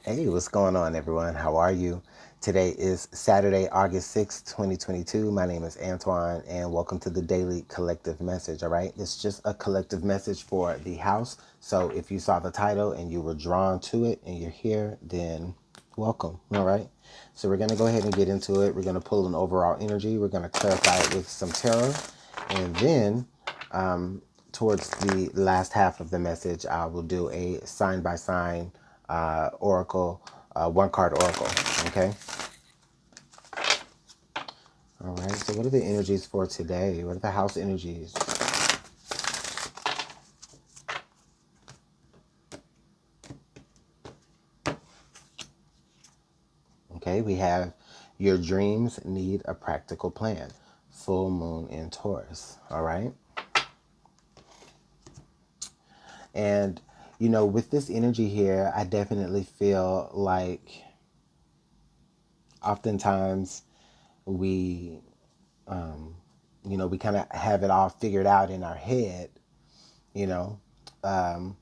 Hey, what's going on, everyone? How are you? Today is Saturday, August 6th, 2022. My name is Antoine, and welcome to the Daily Collective Message, all right? It's just a collective message for the house. So if you saw the title and you were drawn to it and you're here, then welcome, all right? So we're going to go ahead and get into it. We're going to pull an overall energy. We're going to clarify it with some tarot. And then towards the last half of the message, I will do a sign-by-sign oracle, one card oracle. Okay. All right. So what are the energies for today? What are the house energies? Okay. We have your dreams need a practical plan. Full moon in Taurus. All right. And, with this energy here, I definitely feel like oftentimes we, we kind of have it all figured out in our head, you know. Um,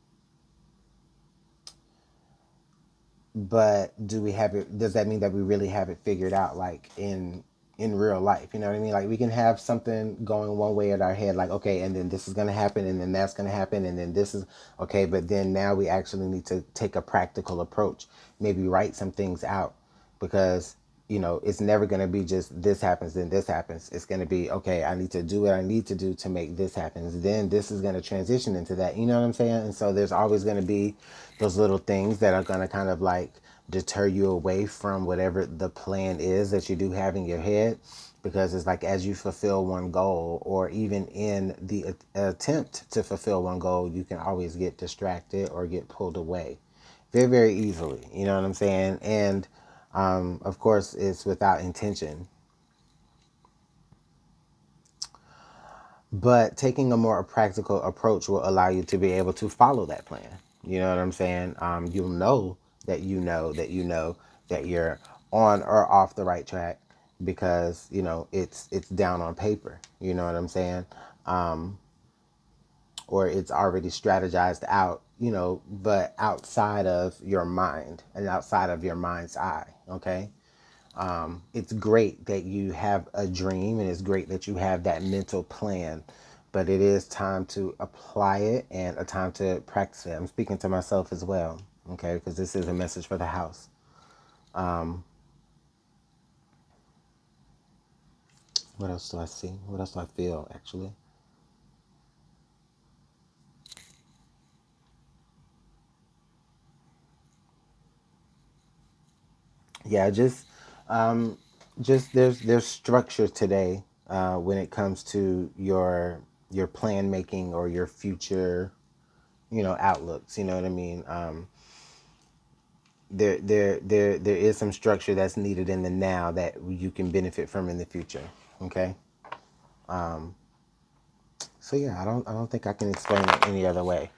but do we have it? Does that mean that we really have it figured out, like in real life? You know what I mean? Like we can have something going one way in our head, like okay, and then this is going to happen, and then that's going to happen, and then this is okay. But then now we actually need to take a practical approach. Maybe write some things out because it's never going to be just this happens, then this happens. It's going to be, okay, I need to do what I need to do to make this happen. Then this is going to transition into that. You know what I'm saying? And so there's always going to be those little things that are going to kind of like deter you away from whatever the plan is that you do have in your head. Because it's like as you fulfill one goal, or even in the attempt to fulfill one goal, you can always get distracted or get pulled away very, very easily. You know what I'm saying? And of course, it's without intention. But taking a more practical approach will allow you to be able to follow that plan. You know what I'm saying? You'll know that you know that you know that you're on or off the right track because it's down on paper. You know what I'm saying? Um, or it's already strategized out. But outside of your mind and outside of your mind's eye. Okay. It's great that you have a dream and it's great that you have that mental plan, but it is time to apply it and a time to practice it. I'm speaking to myself as well, okay, because this is a message for the house. Um, what else do I see? What else do I feel, actually? Yeah, um, just there's structure today when it comes to your plan making or your future, outlooks. You know what I mean? There is some structure that's needed in the now that you can benefit from in the future. Okay. Um, so yeah, I don't think I can explain it any other way.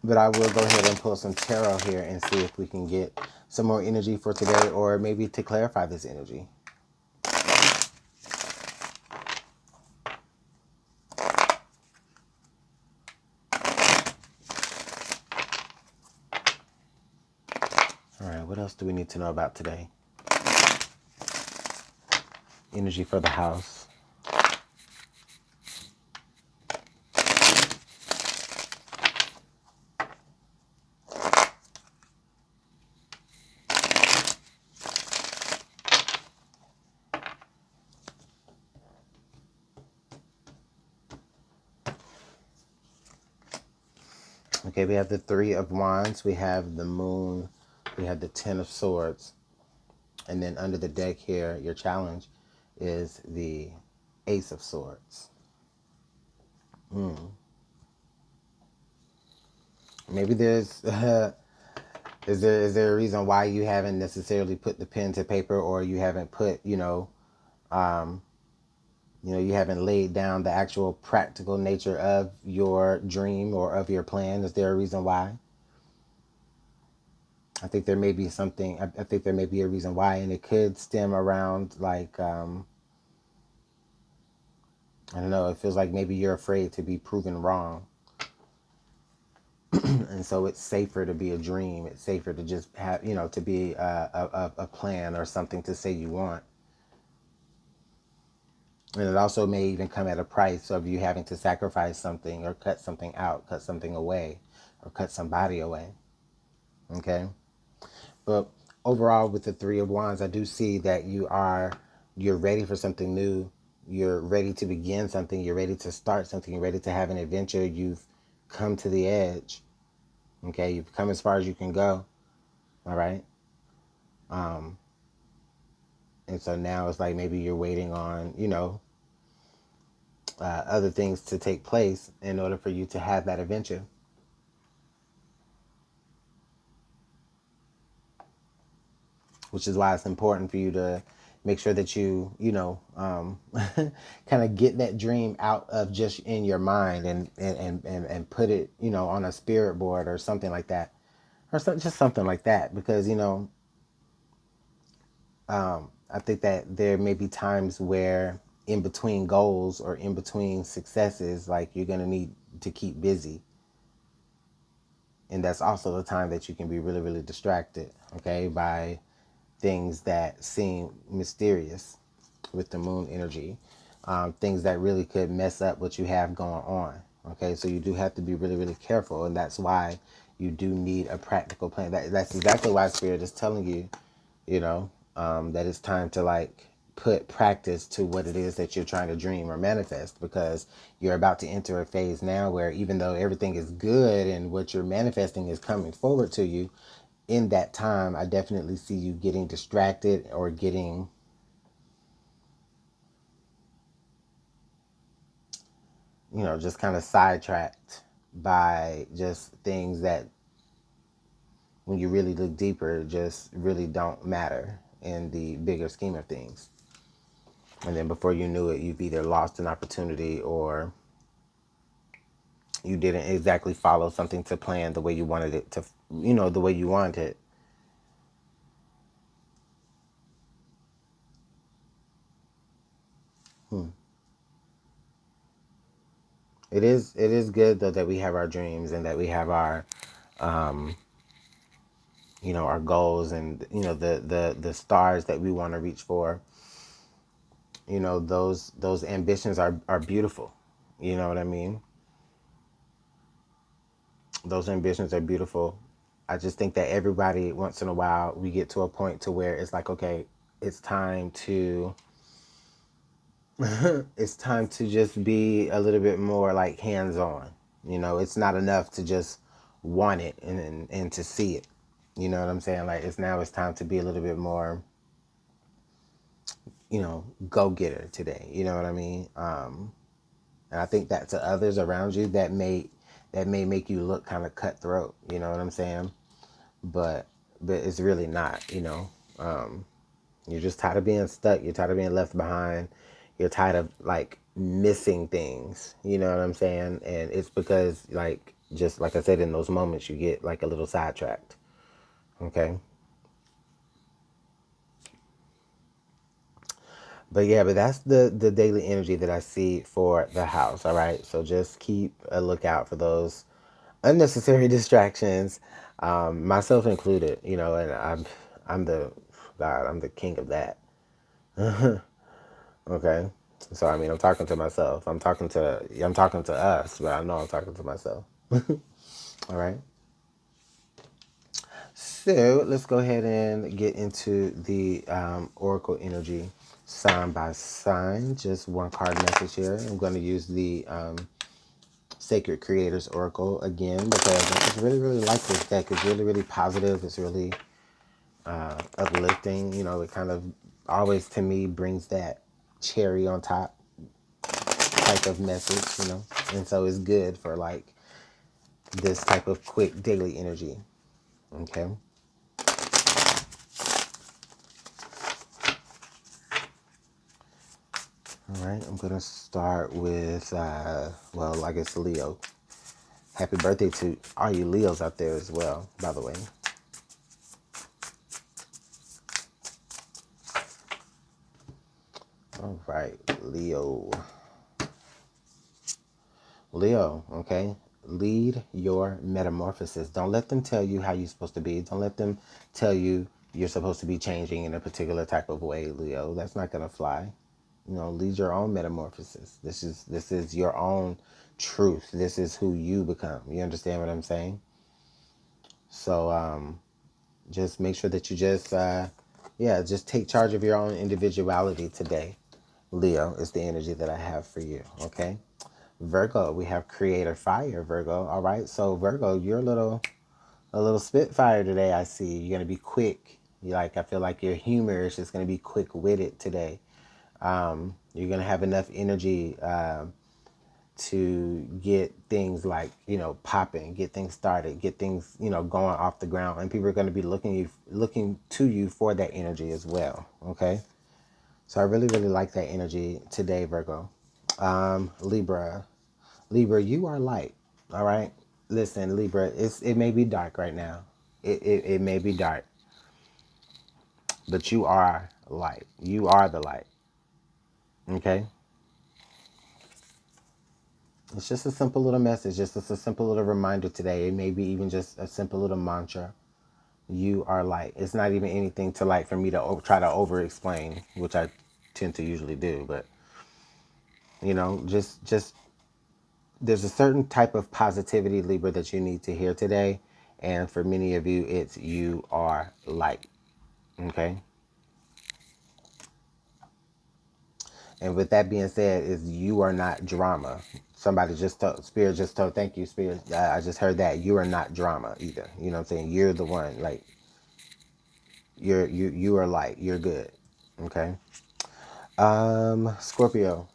But I will go ahead and pull some tarot here and see if we can get some more energy for today, or maybe to clarify this energy. All right, what else do we need to know about today? Energy for the house. Okay, we have the Three of Wands, we have the Moon, we have the Ten of Swords, and then under the deck here, your challenge is the Ace of Swords. Maybe there's is there a reason why you haven't necessarily put the pen to paper, or you haven't put um, you haven't laid down the actual practical nature of your dream or of your plan? Is there a reason why? I think there may be something. I think there may be a reason why, and it could stem around like I don't know. It feels like maybe you're afraid to be proven wrong. And so it's safer to be a dream. It's safer to just have, to be a plan or something to say you want. And it also may even come at a price of you having to sacrifice something or cut something out, cut something away, or cut somebody away. Okay? But overall, with the Three of Wands, I do see that you're ready for something new. You're ready to begin something. You're ready to start something. You're ready to have an adventure. You've come to the edge. Okay? You've come as far as you can go. All right? And so now it's like maybe you're waiting on, other things to take place in order for you to have that adventure. Which is why it's important for you to make sure that you, kind of get that dream out of just in your mind and put it, on a spirit board or something like that. Or just something like that. Because, I think that there may be times where in between goals or in between successes, like you're going to need to keep busy. And that's also the time that you can be really, really distracted, okay, by things that seem mysterious with the moon energy, things that really could mess up what you have going on. Okay, so you do have to be really, really careful, and that's why you do need a practical plan. That's exactly why Spirit is telling you, that it's time to like put practice to what it is that you're trying to dream or manifest, because you're about to enter a phase now where even though everything is good and what you're manifesting is coming forward to you, in that time, I definitely see you getting distracted or getting, just kind of sidetracked by just things that, when you really look deeper, just really don't matter in the bigger scheme of things. And then before you knew it, you've either lost an opportunity or you didn't exactly follow something to plan the way you wanted it to, the way you wanted it. It is good though that we have our dreams and that we have our our goals and the stars that we want to reach for. Those ambitions are beautiful. You know what I mean? Those ambitions are beautiful. I just think that everybody once in a while we get to a point to where it's like, okay, it's time to it's time to just be a little bit more like hands on. It's not enough to just want it and to see it. You know what I'm saying? Like it's time to be a little bit more, go getter today. You know what I mean? And I think that to others around you that may make you look kind of cutthroat. You know what I'm saying? But it's really not. You're just tired of being stuck. You're tired of being left behind. You're tired of like missing things. You know what I'm saying? And it's because like just like I said, in those moments you get like a little sidetracked. Okay. But that's the daily energy that I see for the house. All right. So just keep a lookout for those unnecessary distractions, myself included. And I'm the God. I'm the king of that. Okay. So I mean, I'm talking to myself. I'm talking to us, but I know I'm talking to myself. All right. So let's go ahead and get into the oracle energy sign by sign. Just one card message here. I'm going to use the Sacred Creators Oracle again because I just really, really like this deck. It's really, really positive. It's really uplifting. It kind of always to me brings that cherry on top type of message. And so it's good for like this type of quick daily energy. Okay. All right, I'm going to start with, I guess Leo. Happy birthday to all you Leos out there as well, by the way. All right, Leo. Leo, okay. lead your metamorphosis. Don't let them tell you how you're supposed to be. Don't let them tell you you're supposed to be changing in a particular type of way, Leo. That's not going to fly. Lead your own metamorphosis. This is your own truth. This is who you become. You understand what I'm saying? So just make sure that you just take charge of your own individuality today. Leo is the energy that I have for you. Okay. Virgo, we have creator fire, Virgo. All right. So Virgo, you're a little spitfire today. I see you're gonna be quick. I feel like your humor is just gonna be quick witted today. You're gonna have enough energy to get things popping, get things started, get things going off the ground, and people are gonna be looking to you for that energy as well. Okay. So I really, really like that energy today, Virgo. Libra. Libra, you are light. All right. Listen, Libra, it may be dark right now. It may be dark, but you are light. You are the light. Okay. It's just a simple little message, just a simple little reminder today. It may be even just a simple little mantra. You are light. It's not even anything to for me to try to over explain, which I tend to usually do, but just there's a certain type of positivity, Libra, that you need to hear today. And for many of you, it's you are light. Okay. And with that being said, is you are not drama. Somebody just told, Spirit just told, thank you, Spirit. I just heard that you are not drama either. You know what I'm saying? You're the one, you are light. You're good. Okay. Scorpio.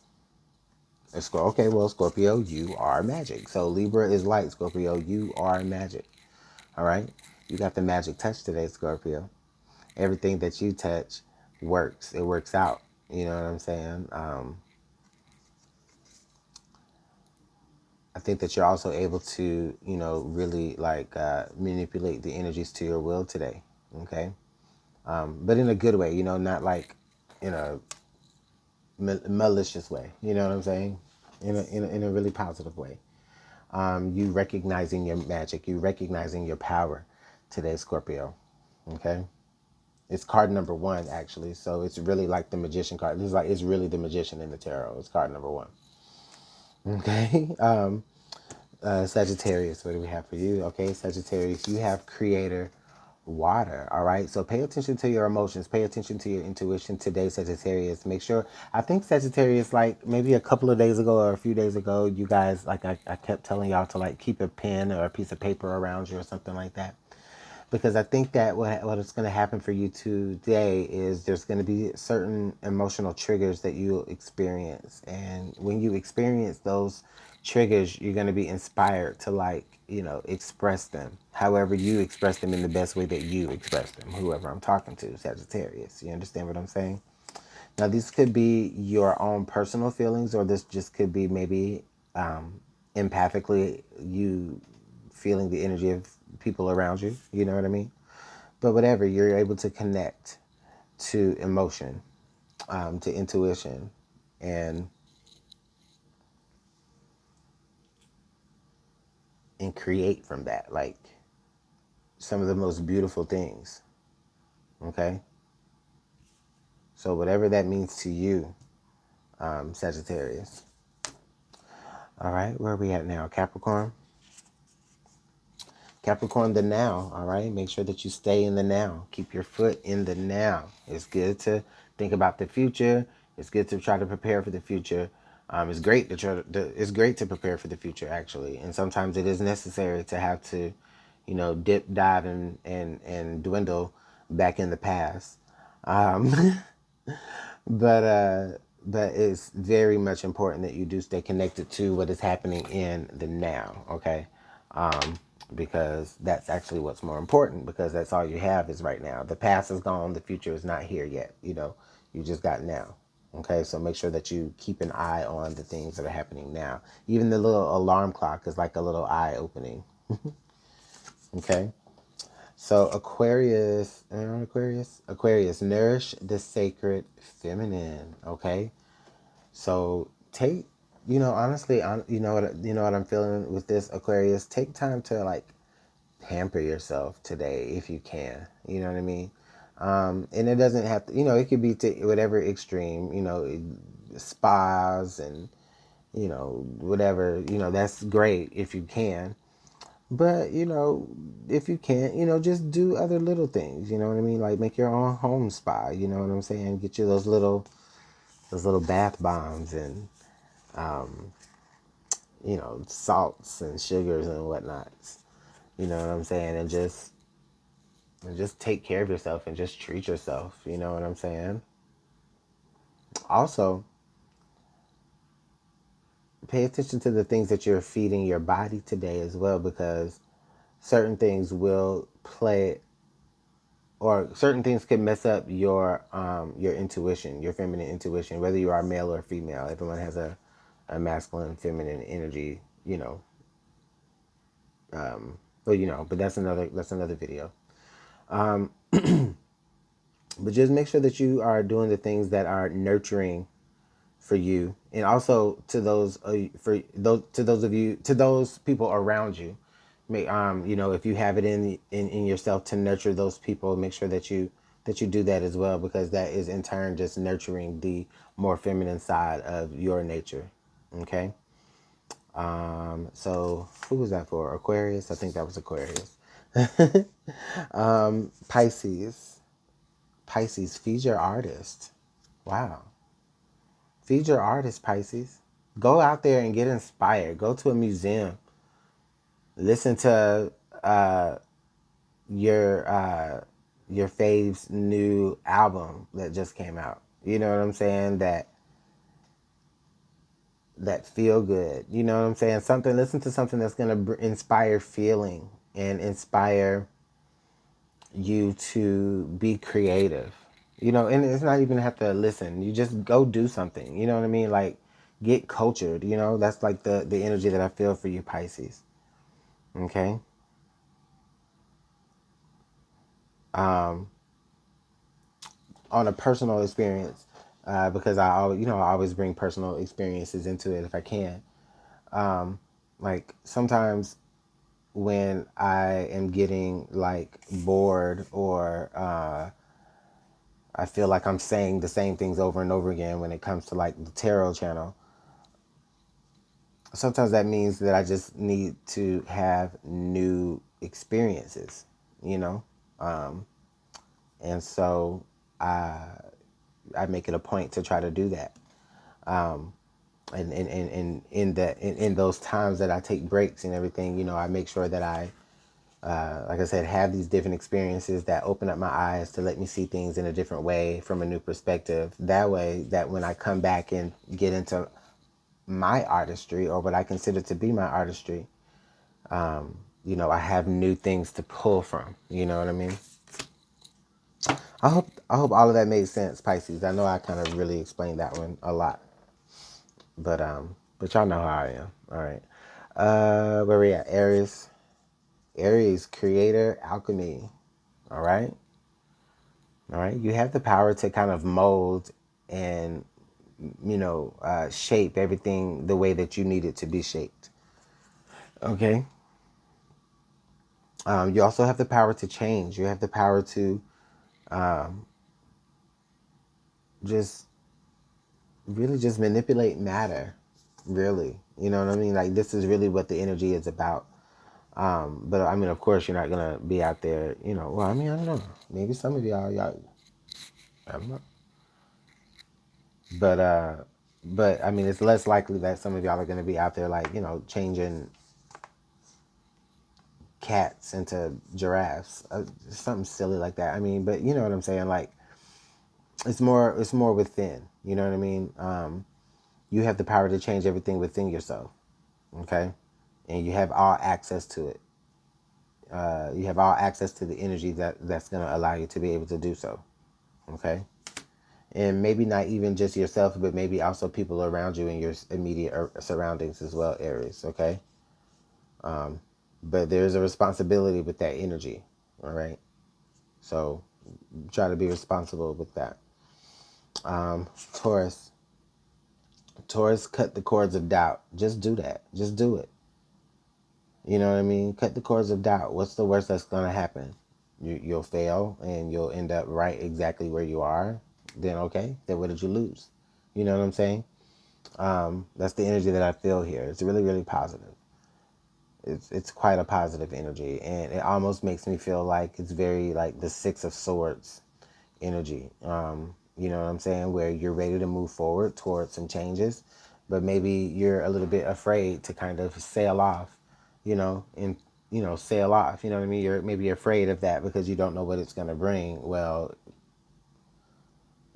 Okay, well, Scorpio, you are magic. So Libra is light. Scorpio, you are magic. All right. You got the magic touch today, Scorpio. Everything that you touch works. It works out. You know what I'm saying? I think that you're also able to, really manipulate the energies to your will today. Okay. But in a good way, not in a malicious way. You know what I'm saying? In a really positive way. You recognizing your magic, you recognizing your power today, Scorpio. Okay. It's card number 1, actually. So it's really like the magician card. It's really the magician in the tarot. It's card number 1. Okay. Sagittarius, what do we have for you? Okay, Sagittarius, you have creator water. All right. So pay attention to your emotions. Pay attention to your intuition today, Sagittarius. Make sure, I think Sagittarius, maybe a couple of days ago or a few days ago, you guys, I kept telling y'all to keep a pen or a piece of paper around you or something like that. Because I think that what is going to happen for you today is there's going to be certain emotional triggers that you'll experience. And when you experience those triggers, you're going to be inspired to express them. However, you express them in the best way that you express them, whoever I'm talking to, Sagittarius. You understand what I'm saying? Now, these could be your own personal feelings, or this just could be maybe empathically you feeling the energy of people around you. You know what I mean? But whatever, you're able to connect to emotion, to intuition, and create from that, some of the most beautiful things. Okay? So whatever that means to you, Sagittarius. All right, where are we at now? Capricorn. Capricorn, the now. All right, make sure that you stay in the now. Keep your foot in the now. It's good to think about the future. It's good to try to prepare for the future. It's great it's great to prepare for the future, actually. And sometimes it is necessary to have to, dip, dive, and dwindle back in the past. Um, but it's very much important that you do stay connected to what is happening in the now. Okay. Because that's actually what's more important, because that's all you have is right now. The past is gone. The future is not here yet. You just got now. Okay. So make sure that you keep an eye on the things that are happening now. Even the little alarm clock is like a little eye opening. Okay. So Aquarius, nourish the sacred feminine. Okay. So take Honestly, you know what I'm feeling with this, Aquarius. Take time to like pamper yourself today if you can. You know what I mean? And it doesn't have to. It could be to whatever extreme. Spas and whatever. That's great if you can. But if you can't, just do other little things. You know what I mean? Like make your own home spa. You know what I'm saying? Get you those little bath bombs and salts and sugars and whatnot. You know what I'm saying? And just take care of yourself and just treat yourself. You know what I'm saying? Also, pay attention to the things that you're feeding your body today as well, because certain things will play, or certain things can mess up your intuition, your feminine intuition, whether you are male or female. Everyone has a masculine, feminine energy, but that's another video. But just make sure that you are doing the things that are nurturing for you, and also to those people around you. If you have it in yourself to nurture those people, make sure that you do that as well, because that is in turn just nurturing the more feminine side of your nature. Okay. So who was that for? Aquarius? I think that was Aquarius. Pisces. Pisces, feed your artist. Wow. Feed your artist, Pisces. Go out there and get inspired. Go to a museum. Listen to your your fave's new album that just came out. You know what I'm saying? That feel good. You know what I'm saying? Listen to something that's gonna inspire feeling and inspire you to be creative. And it's not even have to listen. You just go do something. You know what I mean? Like get cultured. That's like the energy that I feel for you, Pisces. Okay. Um, on a personal experience, because I always bring personal experiences into it if I can. Like sometimes when I am getting like bored, or I feel like I'm saying the same things over and over again when it comes to like the tarot channel, sometimes that means that I just need to have new experiences, you know? Um, and so I make it a point to try to do that. Um, and in those times that I take breaks and everything, I make sure that like I said, have these different experiences that open up my eyes to let me see things in a different way, from a new perspective. That way, that when I come back and get into my artistry, or what I consider to be my artistry, I have new things to pull from. You know what I mean? I hope all of that made sense, Pisces. I know I kind of really explained that one a lot, but y'all know how I am. All right, where we at? Aries. Aries, creator, alchemy. All right. All right. You have the power to kind of mold and shape everything the way that you need it to be shaped. Okay. You also have the power to change. You have the power to just really just manipulate matter. Really, you know what I mean? Like this is really what the energy is about. But I mean, of course, you're not gonna be out there. Well, I mean, I don't know. Maybe some of y'all, I don't know. But I mean, it's less likely that some of y'all are gonna be out there like changing cats into giraffes, something silly like that. I mean, but you know what I'm saying? Like it's more within. You know what I mean? You have the power to change everything within yourself. Okay, and you have all access to it. You have all access to the energy that's going to allow you to be able to do so. Okay, and maybe not even just yourself, but maybe also people around you in your immediate surroundings as well, Aries. Okay, but there's a responsibility with that energy. All right, so try to be responsible with that. Taurus. Taurus, cut the cords of doubt. Just do that. Just do it. You know what I mean? Cut the cords of doubt. What's the worst that's going to happen? You'll fail and you'll end up right exactly where you are. Then okay, then what did you lose? You know what I'm saying? That's the energy that I feel here. It's really, really positive. It's quite a positive energy, and it almost makes me feel like it's very like the Six of Swords energy. You know what I'm saying? Where you're ready to move forward towards some changes, but maybe you're a little bit afraid to kind of sail off, and sail off. You know what I mean? You're maybe afraid of that because you don't know what it's going to bring. Well,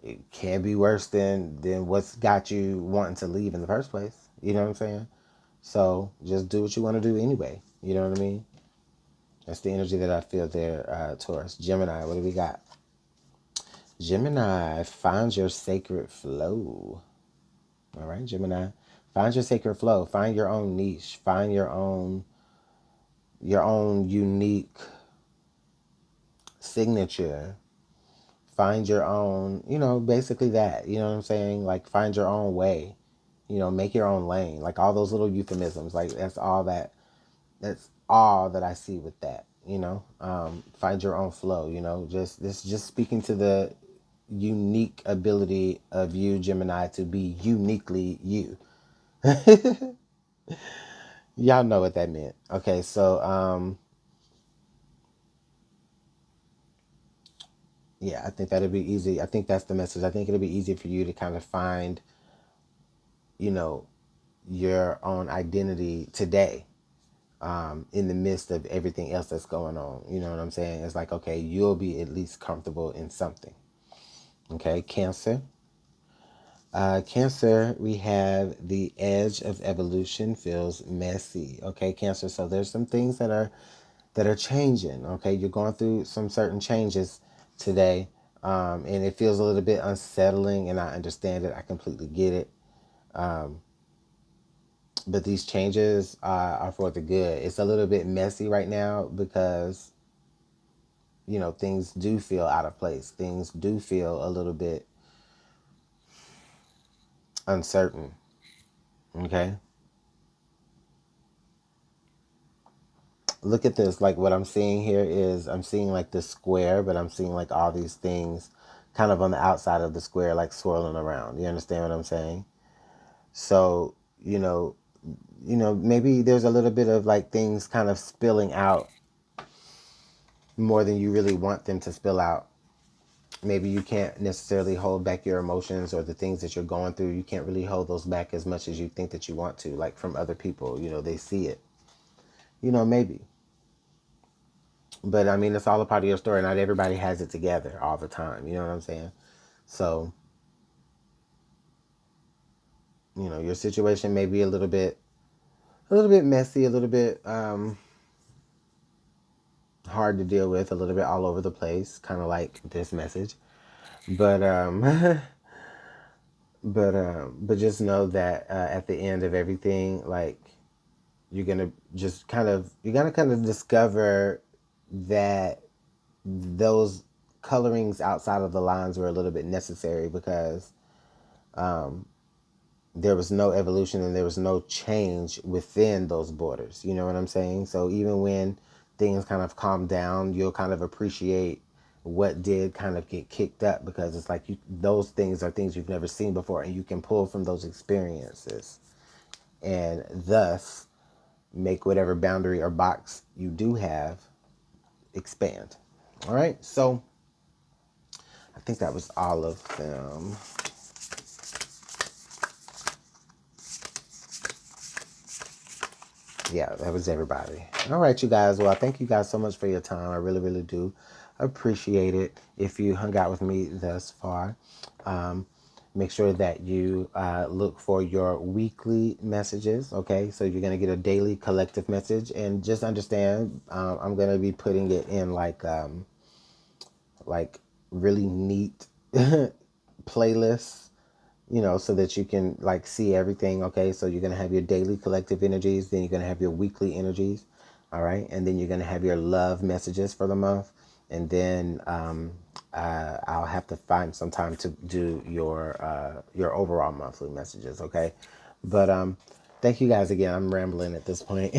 it can be worse than what's got you wanting to leave in the first place. You know what I'm saying? So just do what you want to do anyway. You know what I mean? That's the energy that I feel there, Taurus. Gemini, what do we got? Gemini, find your sacred flow. All right, Gemini, find your sacred flow. Find your own niche. Find your own unique signature. Find your own, basically that. You know what I'm saying? Like find your own way. Make your own lane. Like all those little euphemisms. Like that's all that I see with that. Find your own flow. Just speaking to the unique ability of you, Gemini, to be uniquely you. Y'all know what that meant. Okay, so yeah, I think that'll be easy. I think that's the message. I think it'll be easy for you to kind of find, you know, your own identity today, in the midst of everything else that's going on. You know what I'm saying? It's like, okay, you'll be at least comfortable in something. Okay, Cancer. Cancer, we have the edge of evolution feels messy. Okay, Cancer. So there's some things that are changing. Okay, you're going through some certain changes today, and it feels a little bit unsettling. And I understand it. I completely get it. But these changes are for the good. It's a little bit messy right now because things do feel out of place. Things do feel a little bit uncertain. Okay. Look at this. Like what I'm seeing here is I'm seeing like this square, but I'm seeing like all these things kind of on the outside of the square, like swirling around. You understand what I'm saying? So, maybe there's a little bit of like things kind of spilling out more than you really want them to spill out. Maybe you can't necessarily hold back your emotions or the things that you're going through. You can't really hold those back as much as you think that you want to, like from other people. They see it. Maybe. But I mean, it's all a part of your story. Not everybody has it together all the time. You know what I'm saying? So, your situation may be a little bit messy, a little bit hard to deal with, a little bit all over the place, kind of like this message. But but just know that at the end of everything, like you're gonna kind of discover that those colorings outside of the lines were a little bit necessary because there was no evolution and there was no change within those borders. You know what I'm saying? So even when things kind of calm down, you'll kind of appreciate what did kind of get kicked up because it's like those things are things you've never seen before and you can pull from those experiences and thus make whatever boundary or box you do have expand. All right. So I think that was all of them. Yeah, that was everybody. All right, you guys. Well, thank you guys so much for your time. I really, really do appreciate it if you hung out with me thus far. Make sure that you look for your weekly messages, okay? So you're going to get a daily collective message. And just understand, I'm going to be putting it in like really neat playlists, so that you can like see everything. Okay, so you're gonna have your daily collective energies, then you're gonna have your weekly energies, all right, and then you're gonna have your love messages for the month, and then I'll have to find some time to do your overall monthly messages, okay? But thank you guys again. I'm rambling at this point.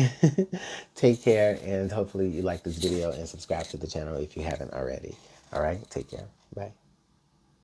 Take care, and hopefully you like this video and subscribe to the channel if you haven't already. All right, take care. Bye.